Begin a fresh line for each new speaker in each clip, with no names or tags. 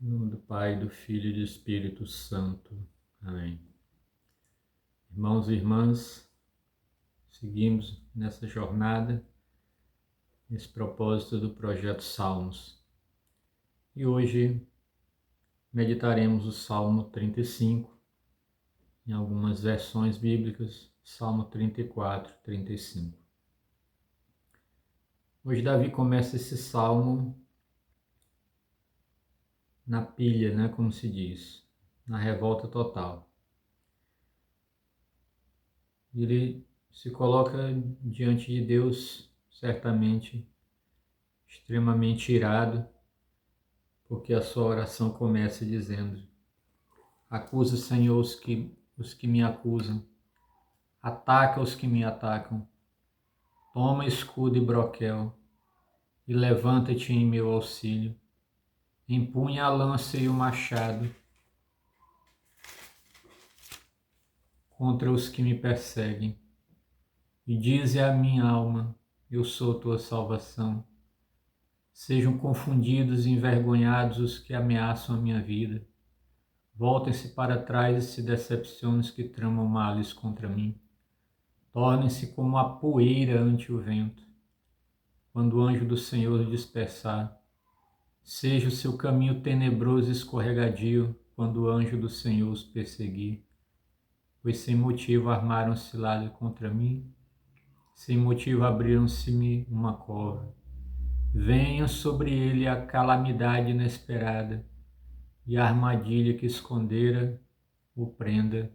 Em nome do Pai, do Filho e do Espírito Santo. Amém. Irmãos e irmãs, seguimos nessa jornada, nesse propósito do Projeto Salmos. E hoje meditaremos o Salmo 35, em algumas versões bíblicas, Salmo 34, 35. Hoje Davi começa esse salmo na pilha, né, como se diz, na revolta total. Ele se coloca diante de Deus, certamente extremamente irado, porque a sua oração começa dizendo: acusa, Senhor, os que me acusam, ataca os que me atacam, toma escudo e broquel, e levanta-te em meu auxílio, empunha a lança e o machado contra os que me perseguem, e dize à minha alma: eu sou tua salvação. Sejam confundidos e envergonhados os que ameaçam a minha vida. Voltem-se para trás e se decepcionem os que tramam males contra mim. Tornem-se como a poeira ante o vento, quando o anjo do Senhor os dispersar. Seja o seu caminho tenebroso e escorregadio, quando o anjo do Senhor os perseguir. Pois sem motivo armaram cilada contra mim, sem motivo abriram-se-me uma cova. Venha sobre ele a calamidade inesperada, e a armadilha que escondera o prenda,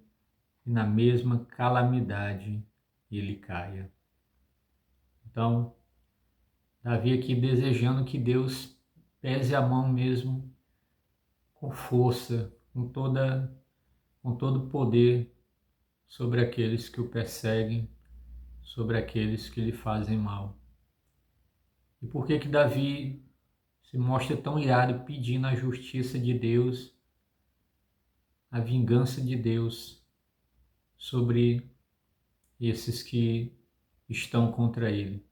e na mesma calamidade ele caia. Então, Davi aqui desejando que Deus pese a mão mesmo com força, com todo o poder sobre aqueles que o perseguem, sobre aqueles que lhe fazem mal. E por que Davi se mostra tão irado pedindo a justiça de Deus, a vingança de Deus sobre esses que estão contra ele?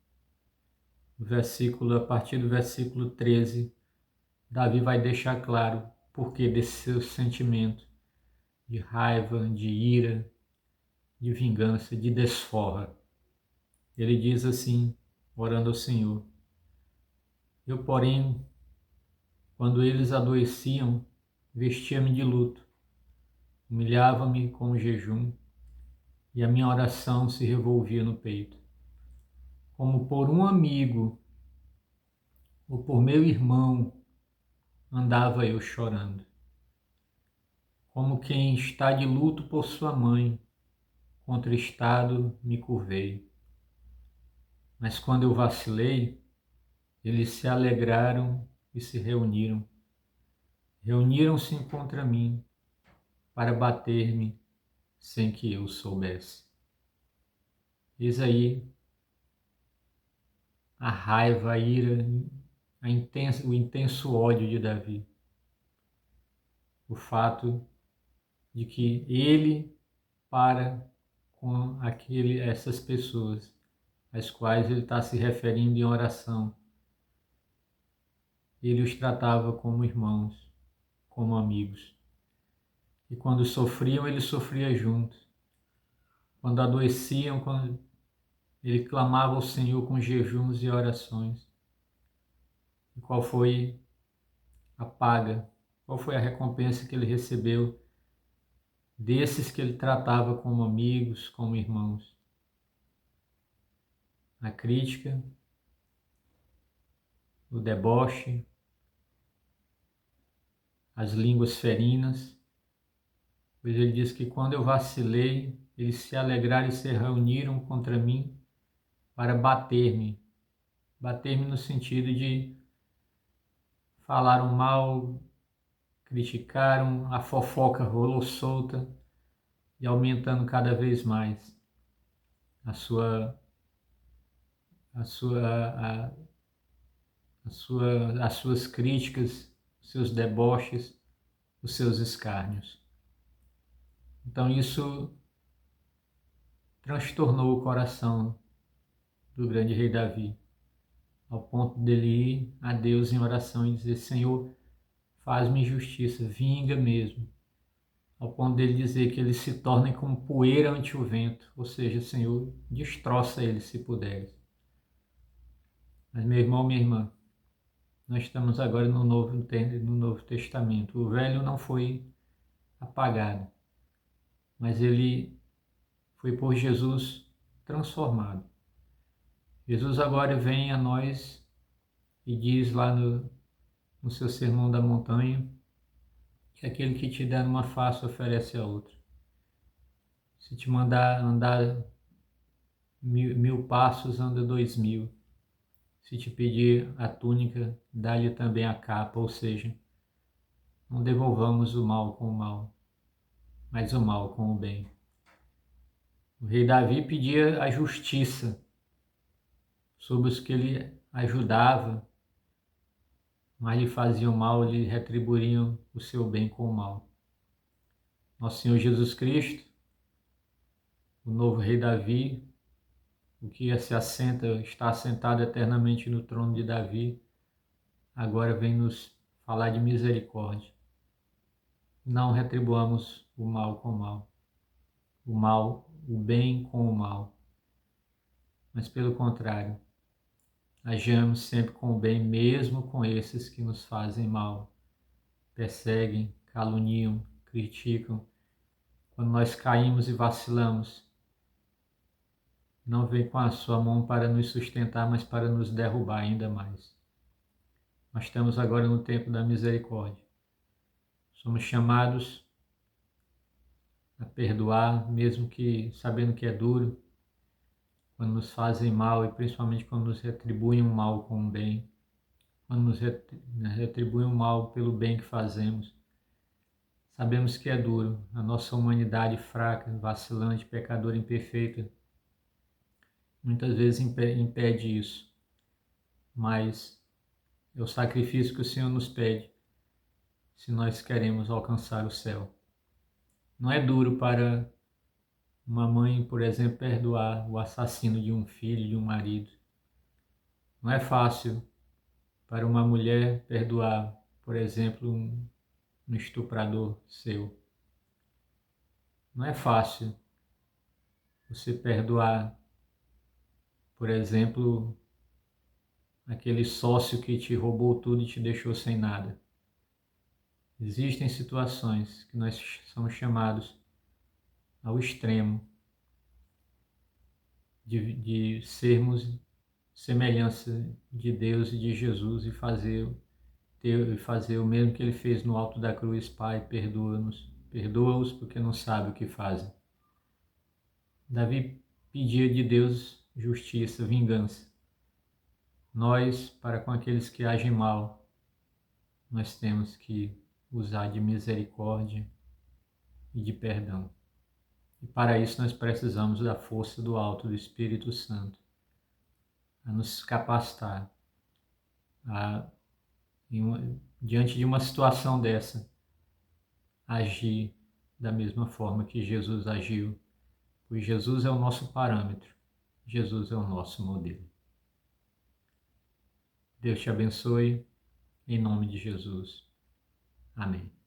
A partir do versículo 13, Davi vai deixar claro por que desse seu sentimento de raiva, de ira, de vingança, de desforra. Ele diz assim, orando ao Senhor: eu, porém, quando eles adoeciam, vestia-me de luto, humilhava-me com o jejum, e a minha oração se revolvia no peito. Como por um amigo ou por meu irmão andava eu chorando. Como quem está de luto por sua mãe, contristado me curvei. Mas quando eu vacilei, eles se alegraram e se reuniram. Reuniram-se contra mim para bater-me sem que eu soubesse. Eis aí a raiva, a ira, o intenso ódio de Davi. O fato de que ele para com essas pessoas às quais ele está se referindo em oração. Ele os tratava como irmãos, como amigos. E quando sofriam, ele sofria junto. Quando adoeciam, ele clamava ao Senhor com jejuns e orações. E qual foi a paga? Qual foi a recompensa que ele recebeu desses que ele tratava como amigos, como irmãos? A crítica, o deboche, as línguas ferinas. Pois ele diz que quando eu vacilei, eles se alegraram e se reuniram contra mim para bater-me. Bater-me no sentido de falaram mal, criticaram, a fofoca rolou solta e aumentando cada vez mais a sua a sua as suas críticas, os seus deboches, os seus escárnios. Então isso transtornou o coração do grande rei Davi, ao ponto dele ir a Deus em oração e dizer: Senhor, faz-me justiça, vinga mesmo, ao ponto dele dizer que eles se tornem como poeira ante o vento, ou seja, Senhor, destroça eles se puderes. Mas meu irmão, minha irmã, nós estamos agora no Novo Testamento. O velho não foi apagado, mas ele foi por Jesus transformado. Jesus agora vem a nós e diz lá no seu Sermão da Montanha que aquele que te dá numa face oferece a outra. Se te mandar andar mil passos, anda 2000. Se te pedir a túnica, dá-lhe também a capa, ou seja, não devolvamos o mal com o mal, mas o mal com o bem. O rei Davi pedia a justiça sobre os que ele ajudava, mas lhe faziam mal, lhe retribuiriam o seu bem com o mal. Nosso Senhor Jesus Cristo, o novo rei Davi, o que está assentado eternamente no trono de Davi, agora vem nos falar de misericórdia. Não retribuamos o mal com o mal, o bem com o mal, mas pelo contrário, ajamos sempre com o bem, mesmo com esses que nos fazem mal, perseguem, caluniam, criticam. Quando nós caímos e vacilamos, não vem com a sua mão para nos sustentar, mas para nos derrubar ainda mais. Nós estamos agora no tempo da misericórdia. Somos chamados a perdoar, mesmo que sabendo que é duro, quando nos fazem mal e principalmente quando nos retribuem o mal com o bem, quando nos retribuem o mal pelo bem que fazemos. Sabemos que é duro, a nossa humanidade fraca, vacilante, pecadora, imperfeita, muitas vezes impede isso, mas é o sacrifício que o Senhor nos pede se nós queremos alcançar o céu. Não é duro para uma mãe, por exemplo, perdoar o assassino de um filho, de um marido. Não é fácil para uma mulher perdoar, por exemplo, um estuprador seu. Não é fácil você perdoar, por exemplo, aquele sócio que te roubou tudo e te deixou sem nada. Existem situações que nós somos chamados ao extremo de sermos semelhança de Deus e de Jesus e fazer o mesmo que ele fez no alto da cruz. Pai, perdoa-os porque não sabem o que fazem. Davi pedia de Deus justiça, vingança. Nós, para com aqueles que agem mal, nós temos que usar de misericórdia e de perdão. E para isso nós precisamos da força do alto, do Espírito Santo, a nos capacitar a, diante de uma situação dessa, agir da mesma forma que Jesus agiu, pois Jesus é o nosso parâmetro, Jesus é o nosso modelo. Deus te abençoe, em nome de Jesus. Amém.